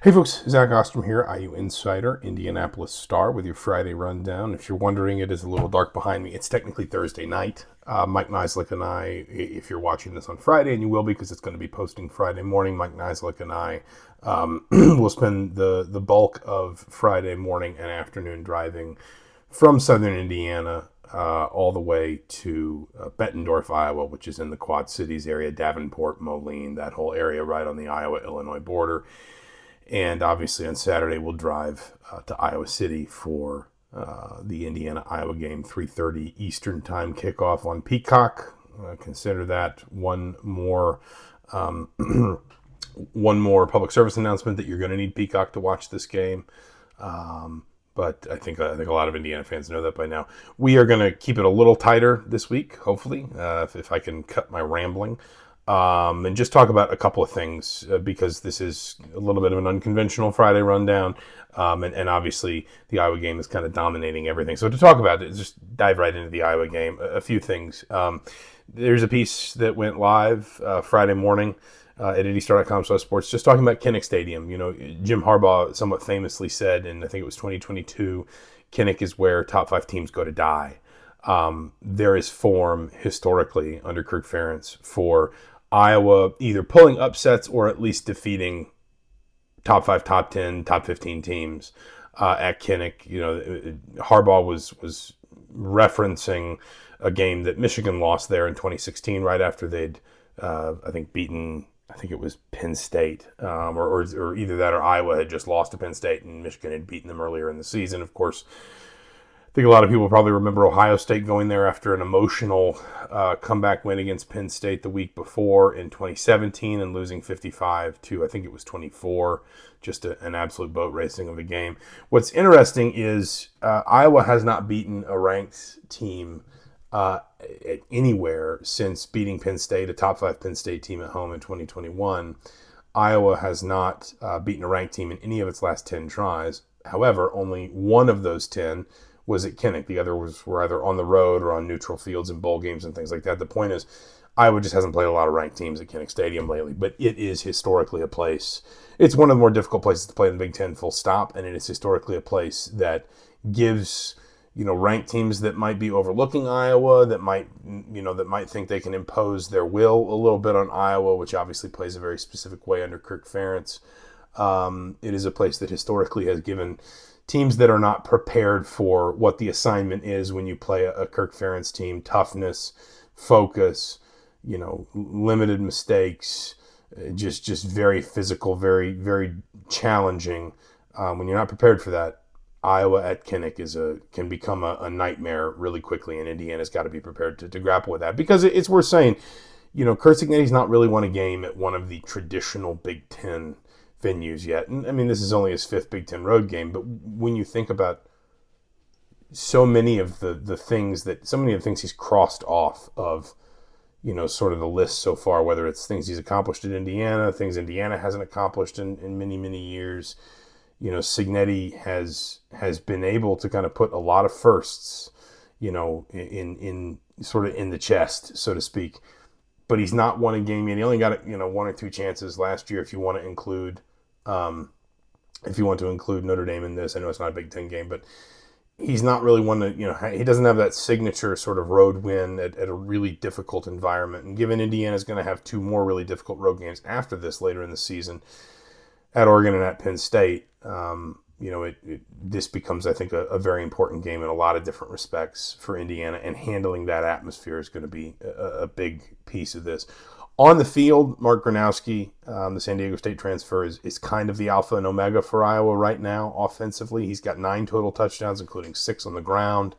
Hey folks, Zach Osterman here, IU Insider, Indianapolis Star, with your Friday rundown. If you're wondering, it is a little dark behind me. It's technically Thursday night. Mike Neislick and I, if you're watching this on Friday, and you will be because it's going to be posting Friday morning, Mike Neislick and I will spend the bulk of Friday morning and afternoon driving from southern Indiana all the way to Bettendorf, Iowa, which is in the Quad Cities area, Davenport, Moline, that whole area right on the Iowa-Illinois border. And obviously on Saturday, we'll drive to Iowa City for the Indiana-Iowa game, 3:30 Eastern Time kickoff on Peacock. Consider that one more one more public service announcement that you're going to need Peacock to watch this game. But I think a lot of Indiana fans know that by now. We are going to keep it a little tighter this week, hopefully, if I can cut my rambling. And just talk about a couple of things because this is a little bit of an unconventional Friday rundown. And obviously the Iowa game is kind of dominating everything. So to talk about it, just dive right into the Iowa game. A few things. There's a piece that went live Friday morning at IndyStar.com/sports just talking about Kinnick Stadium. You know, Jim Harbaugh somewhat famously said, and I think it was 2022, Kinnick is where top 5 teams go to die. There is form historically under Kirk Ferentz for Iowa either pulling upsets or at least defeating top 5, top 10, top 15 teams at Kinnick. You know, Harbaugh was referencing a game that Michigan lost there in 2016, right after they'd beaten, I think it was Penn State, or either that or Iowa had just lost to Penn State and Michigan had beaten them earlier in the season. Of course, I think a lot of people probably remember Ohio State going there after an emotional comeback win against Penn State the week before in 2017 and losing 55 to, I think it was 24, just an absolute boat racing of a game. What's interesting is Iowa has not beaten a ranked team anywhere since beating Penn State, a top 5 Penn State team at home in 2021. Iowa has not beaten a ranked team in any of its last 10 tries. However, only one of those 10 was at Kinnick. The other were either on the road or on neutral fields in bowl games and things like that. The point is, Iowa just hasn't played a lot of ranked teams at Kinnick Stadium lately, but it is historically a place. It's one of the more difficult places to play in the Big Ten, full stop, and it is historically a place that gives, you know, ranked teams that might be overlooking Iowa, that might think they can impose their will a little bit on Iowa, which obviously plays a very specific way under Kirk Ferentz. It is a place that historically has given teams that are not prepared for what the assignment is when you play a Kirk Ferentz team, toughness, focus, you know, limited mistakes, just very physical, very, very challenging. When you're not prepared for that, Iowa at Kinnick can become a nightmare really quickly, and Indiana's got to be prepared to grapple with that. Because it's worth saying, you know, Curt Cignetti's not really won a game at one of the traditional Big Ten venues yet. And I mean, this is only his 5th Big Ten road game, but when you think about so many of the things he's crossed off of, you know, sort of the list so far, whether it's things he's accomplished at Indiana, things Indiana hasn't accomplished in many, many years, you know, Cignetti has been able to kind of put a lot of firsts, you know, in sort of in the chest, so to speak. But he's not won a game yet. He only got, you know, 1 or 2 chances last year if you want to include Notre Dame in this. I know it's not a Big Ten game, but he's not really one that, you know, he doesn't have that signature sort of road win at a really difficult environment. And given Indiana's going to have 2 more really difficult road games after this later in the season at Oregon and at Penn State, you know, this becomes, I think, a very important game in a lot of different respects for Indiana, and handling that atmosphere is going to be a big piece of this. On the field, Mark Gronowski, the San Diego State transfer, is kind of the alpha and omega for Iowa right now offensively. He's got 9 total touchdowns, including 6 on the ground.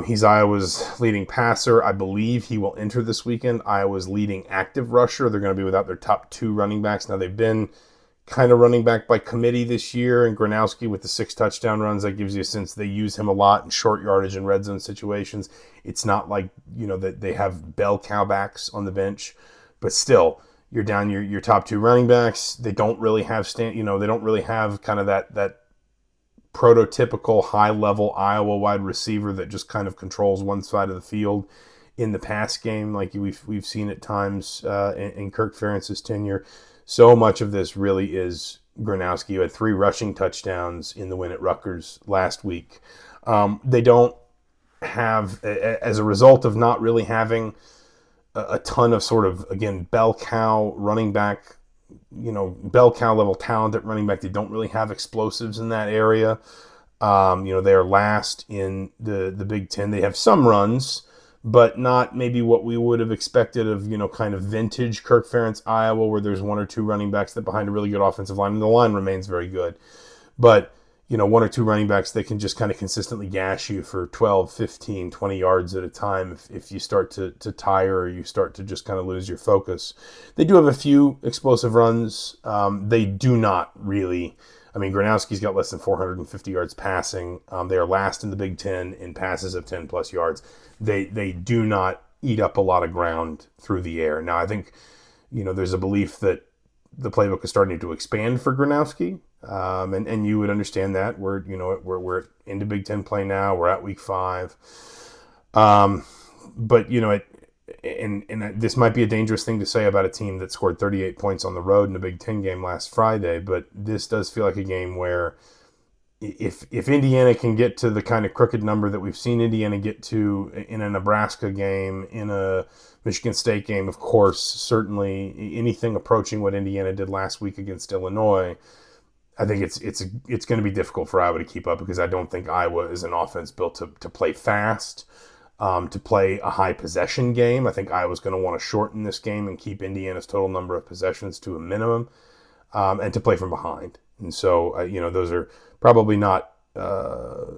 He's Iowa's leading passer. I believe he will enter this weekend Iowa's leading active rusher. They're going to be without their top 2 running backs. Now, they've been kind of running back by committee this year, and Gronowski with the 6 touchdown runs, that gives you a sense they use him a lot in short yardage and red zone situations. It's not like, you know, that they have bell cow backs on the bench, but still, you're down your top 2 running backs. They don't really have they don't really have kind of that prototypical high level Iowa wide receiver that just kind of controls one side of the field in the pass game, like we've seen at times in Kirk Ferentz's tenure. So much of this really is, Gronowski, who had 3 rushing touchdowns in the win at Rutgers last week. They don't have, as a result of not really having a ton of sort of, again, bell cow running back, bell cow level talent at running back. They don't really have explosives in that area. They are last in the Big Ten. They have some runs, but not maybe what we would have expected of, kind of vintage Kirk Ferentz Iowa, where there's 1 or 2 running backs that behind a really good offensive line, and the line remains very good. But, 1 or 2 running backs that can just kind of consistently gash you for 12, 15, 20 yards at a time if you start to tire or you start to just kind of lose your focus. They do have a few explosive runs. They do not really... Gronowski's got less than 450 yards passing. They are last in the Big Ten in passes of 10-plus yards. They do not eat up a lot of ground through the air. Now, I think, there's a belief that the playbook is starting to expand for Gronowski, and you would understand that. We're into Big Ten play now. We're at week 5. But, and this might be a dangerous thing to say about a team that scored 38 points on the road in a Big Ten game last Friday, but this does feel like a game where if Indiana can get to the kind of crooked number that we've seen Indiana get to in a Nebraska game, in a Michigan State game, of course, certainly anything approaching what Indiana did last week against Illinois, I think it's going to be difficult for Iowa to keep up, because I don't think Iowa is an offense built to play fast. To play a high possession game. I think Iowa's going to want to shorten this game and keep Indiana's total number of possessions to a minimum, and to play from behind. And so, those are probably not that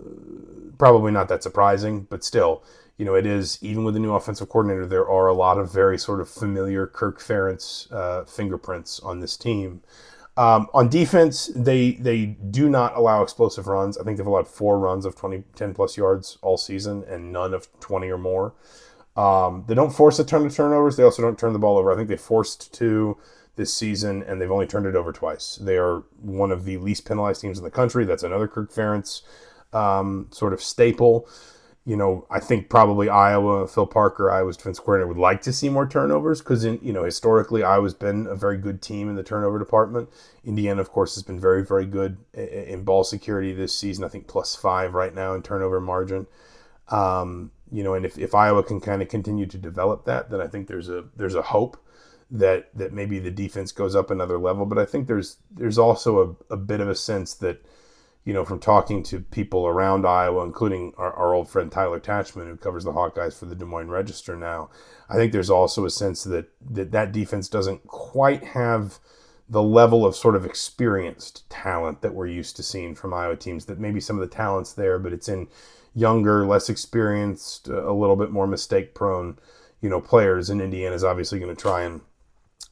surprising, but still, it is, even with the new offensive coordinator, there are a lot of very sort of familiar Kirk Ferentz fingerprints on this team. On defense, they do not allow explosive runs. I think they've allowed 4 runs of 10-plus yards all season and none of 20 or more. They don't force a ton of turnovers. They also don't turn the ball over. I think they forced 2 this season, and they've only turned it over twice. They are one of the least penalized teams in the country. That's another Kirk Ferentz sort of staple. I think probably Iowa, Phil Parker, Iowa's defensive coordinator, would like to see more turnovers, because, historically, Iowa's been a very good team in the turnover department. Indiana, of course, has been very, very good in ball security this season. I think +5 right now in turnover margin. And if Iowa can kind of continue to develop that, then I think there's a hope that maybe the defense goes up another level. But I think there's also a bit of a sense that, from talking to people around Iowa, including our old friend Tyler Tachman, who covers the Hawkeyes for the Des Moines Register now, I think there's also a sense that defense doesn't quite have the level of sort of experienced talent that we're used to seeing from Iowa teams, that maybe some of the talent's there, but it's in younger, less experienced, a little bit more mistake-prone, players, and Indiana's obviously going to try and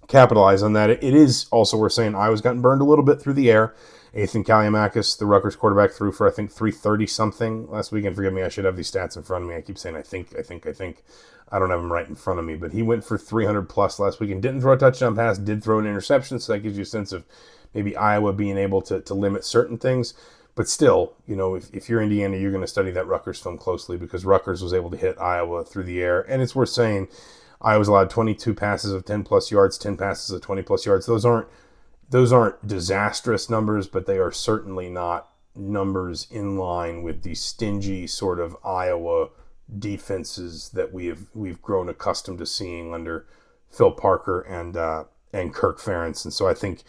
capitalize on that. It is also worth saying Iowa's gotten burned a little bit through the air. Ethan Kaliamakis, the Rutgers quarterback, threw for, I think, 330-something last weekend. Forgive me, I should have these stats in front of me. I keep saying I think. I don't have them right in front of me. But he went for 300-plus last weekend. Didn't throw a touchdown pass, did throw an interception, so that gives you a sense of maybe Iowa being able to limit certain things. But still, if you're Indiana, you're going to study that Rutgers film closely, because Rutgers was able to hit Iowa through the air. And it's worth saying Iowa's allowed 22 passes of 10-plus yards, 10 passes of 20-plus yards. Those aren't disastrous numbers, but they are certainly not numbers in line with the stingy sort of Iowa defenses that we've grown accustomed to seeing under Phil Parker and Kirk Ferentz. And so I think,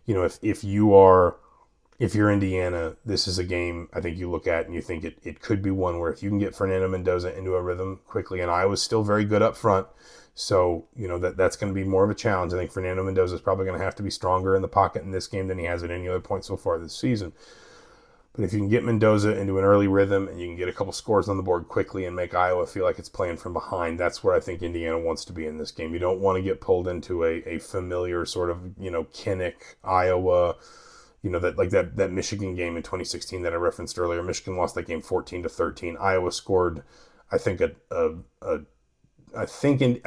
if you're Indiana, this is a game I think you look at and you think it could be one where if you can get Fernando Mendoza into a rhythm quickly, and Iowa's still very good up front, so, that's going to be more of a challenge. I think Fernando Mendoza is probably going to have to be stronger in the pocket in this game than he has at any other point so far this season. But if you can get Mendoza into an early rhythm and you can get a couple scores on the board quickly and make Iowa feel like it's playing from behind, that's where I think Indiana wants to be in this game. You don't want to get pulled into a familiar sort of, Kinnick, Iowa, that Michigan game in 2016 that I referenced earlier. Michigan lost that game 14-13. Iowa scored, I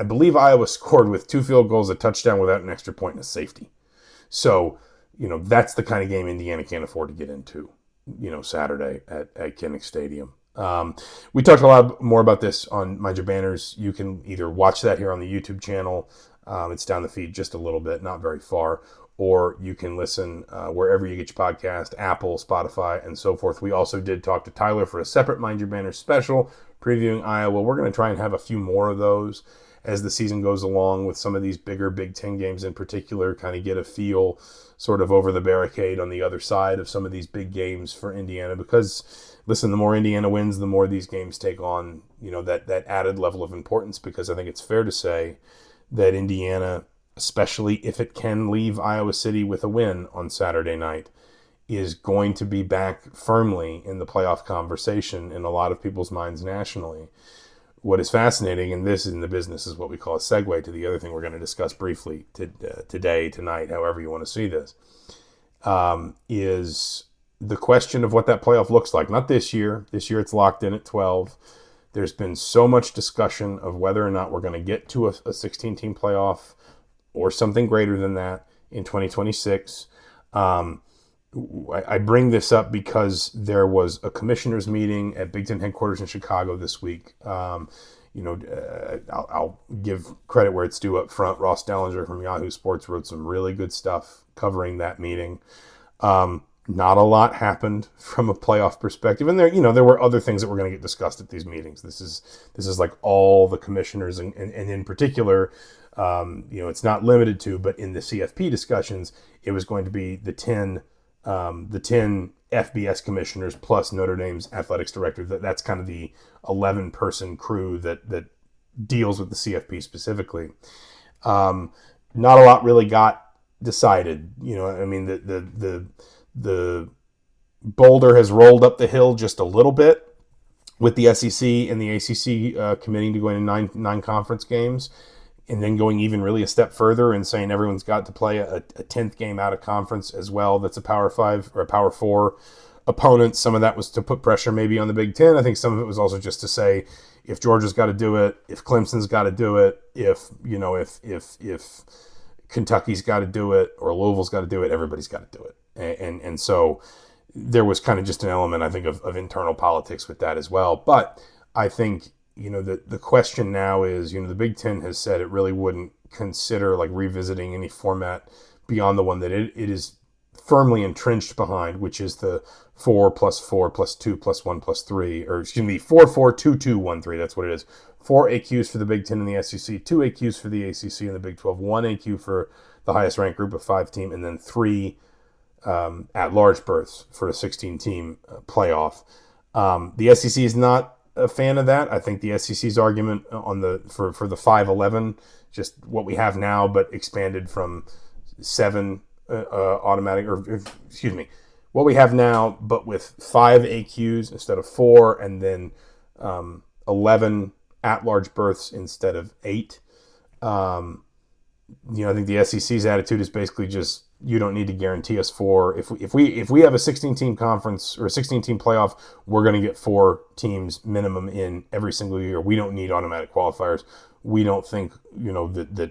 believe Iowa scored with 2 field goals, a touchdown without an extra point, and a safety. So, that's the kind of game Indiana can't afford to get into, Saturday at Kinnick Stadium. We talked a lot more about this on Mind Your Banners. You can either watch that here on the YouTube channel. It's down the feed just a little bit, not very far. or you can listen wherever you get your podcast, Apple, Spotify, and so forth. We also did talk to Tyler for a separate Mind Your Banner special previewing Iowa. We're going to try and have a few more of those as the season goes along with some of these bigger Big Ten games in particular, kind of get a feel sort of over the barricade on the other side of some of these big games for Indiana. Because, listen, the more Indiana wins, the more these games take on, that added level of importance, because I think it's fair to say that Indiana, especially if it can leave Iowa City with a win on Saturday night, is going to be back firmly in the playoff conversation in a lot of people's minds nationally. What is fascinating, and this in the business is what we call a segue to the other thing we're going to discuss briefly today, tonight, however you want to see this, is the question of what that playoff looks like. Not this year. This year it's locked in at 12. There's been so much discussion of whether or not we're going to get to a 16-team playoff or something greater than that in 2026. I bring this up because there was a commissioners meeting at Big Ten headquarters in Chicago this week. I'll give credit where it's due up front. Ross Dellinger from Yahoo Sports wrote some really good stuff covering that meeting. Not a lot happened from a playoff perspective, and there were other things that were going to get discussed at these meetings. This is like all the commissioners, and in particular, it's not limited to, but in the CFP discussions, it was going to be the 10 FBS commissioners plus Notre Dame's athletics director. That's kind of the 11-person crew that deals with the CFP specifically. Not a lot really got decided. The boulder has rolled up the hill just a little bit with the SEC and the ACC committing to going to nine conference games, and then going even really a step further and saying everyone's got to play a 10th game out of conference as well. That's a Power 5 or a Power 4 opponent. Some of that was to put pressure maybe on the Big Ten. I think some of it was also just to say, if Georgia's got to do it, if Clemson's got to do it, if Kentucky's got to do it, or Louisville's got to do it, everybody's got to do it. And so there was kind of just an element, I think, of internal politics with that as well. But I think, the question now is, the Big Ten has said it really wouldn't consider like revisiting any format beyond the one that it is firmly entrenched behind, which is the 4+4+2+1+3, or 4-4-2-2-1-3. That's what it is. 4 AQs for the Big Ten and the SEC, 2 AQs for the ACC and the Big 12, 1 AQ for the highest ranked group of 5 team, and then 3 at-large berths for a 16-team playoff. The SEC is not a fan of that. I think the SEC's argument for the 5-11, just what we have now, but expanded from 7 automatic, what we have now, but with 5 AQs instead of 4, and then 11 at-large berths instead of 8. I think the SEC's attitude is basically just, you don't need to guarantee us 4. If we have a 16-team conference or a 16-team playoff, we're going to get 4 teams minimum in every single year. We don't need automatic qualifiers. We don't think that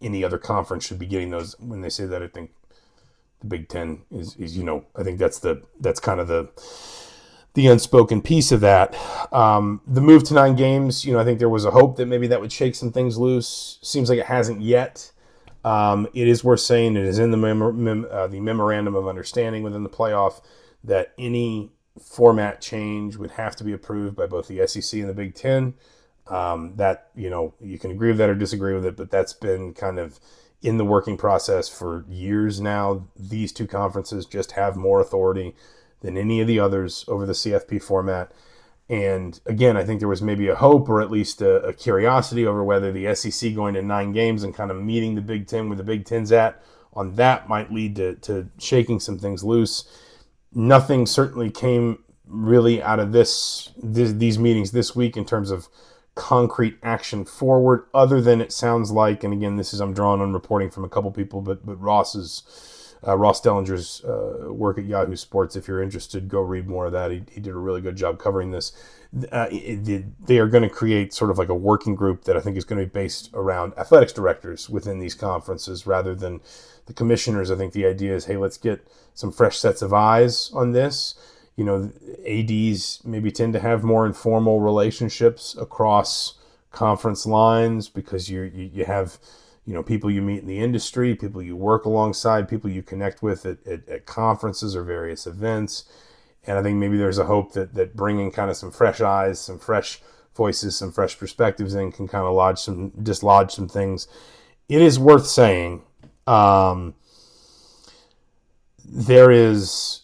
any other conference should be getting those. When they say that, I think the Big Ten is I think that's kind of the unspoken piece of that. The move to 9 games, I think there was a hope that maybe that would shake some things loose. Seems like it hasn't yet. It is worth saying, it is in the memorandum of understanding within the playoff that any format change would have to be approved by both the SEC and the Big Ten. That, you can agree with that or disagree with it, but that's been kind of in the working process for years now. These 2 conferences just have more authority than any of the others over the CFP format. And again, I think there was maybe a hope, or at least a curiosity over whether the SEC going to 9 games and kind of meeting the Big Ten where the Big Ten's at on that might lead to shaking some things loose. Nothing certainly came really out of these meetings this week in terms of concrete action forward, other than it sounds like, and again, I'm drawing on reporting from a couple people, but Ross Dellinger's work at Yahoo Sports. If you're interested, go read more of that. He did a really good job covering this. They are going to create sort of like a working group that I think is going to be based around athletics directors within these conferences rather than the commissioners. I think the idea is, hey, let's get some fresh sets of eyes on this. ADs maybe tend to have more informal relationships across conference lines because you have people you meet in the industry, people you work alongside, people you connect with at conferences or various events. And I think maybe there's a hope that bringing kind of some fresh eyes, some fresh voices, some fresh perspectives in can kind of dislodge some things. It is worth saying there is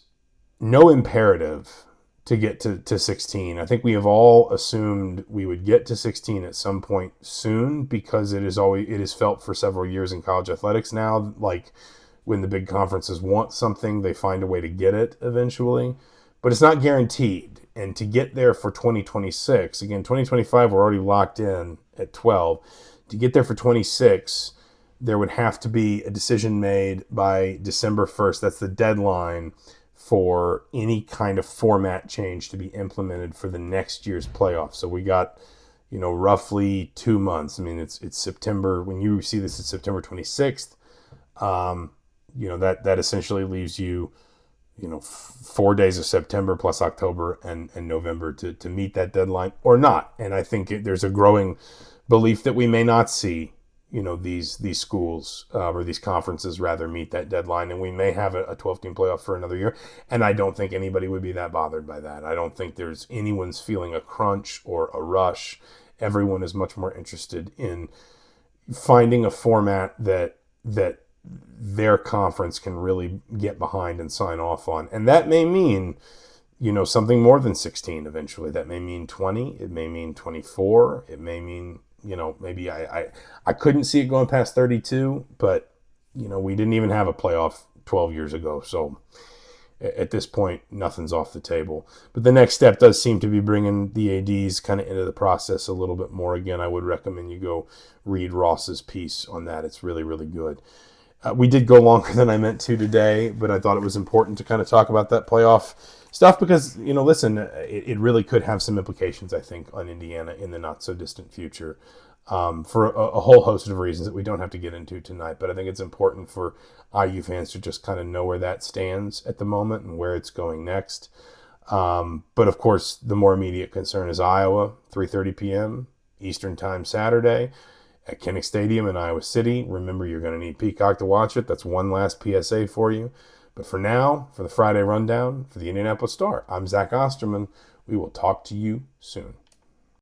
no imperative to get to 16. I think we have all assumed we would get to 16 at some point soon, because it is felt for several years in college athletics now, like when the big conferences want something, they find a way to get it eventually. But it's not guaranteed. And to get there for 2026, again, 2025, we're already locked in at 12. To get there for 26, there would have to be a decision made by December 1st. That's the deadline for any kind of format change to be implemented for the next year's playoffs. So we got, roughly 2 months. I mean, it's September. When you see this, it's September 26th. That essentially leaves you, 4 days of September plus October and November to meet that deadline or not. And I think there's a growing belief that we may not see, these schools or these conferences rather meet that deadline, and we may have a 12-team playoff for another year. And I don't think anybody would be that bothered by that. I don't think there's anyone's feeling a crunch or a rush. Everyone is much more interested in finding a format that their conference can really get behind and sign off on. And that may mean, something more than 16 eventually. That may mean 20. It may mean 24. It may mean, maybe I couldn't see it going past 32, but, we didn't even have a playoff 12 years ago. So at this point, nothing's off the table. But the next step does seem to be bringing the ADs kind of into the process a little bit more. Again, I would recommend you go read Ross's piece on that. It's really, really good. We did go longer than I meant to today, but I thought it was important to kind of talk about that playoff stuff because, listen, it really could have some implications, I think, on Indiana in the not-so-distant future for a whole host of reasons that we don't have to get into tonight. But I think it's important for IU fans to just kind of know where that stands at the moment and where it's going next. But, of course, the more immediate concern is Iowa, 3:30 p.m. Eastern Time Saturday at Kinnick Stadium in Iowa City. Remember, you're going to need Peacock to watch it. That's one last PSA for you. But for now, for the Friday Rundown, for the Indianapolis Star, I'm Zach Osterman. We will talk to you soon.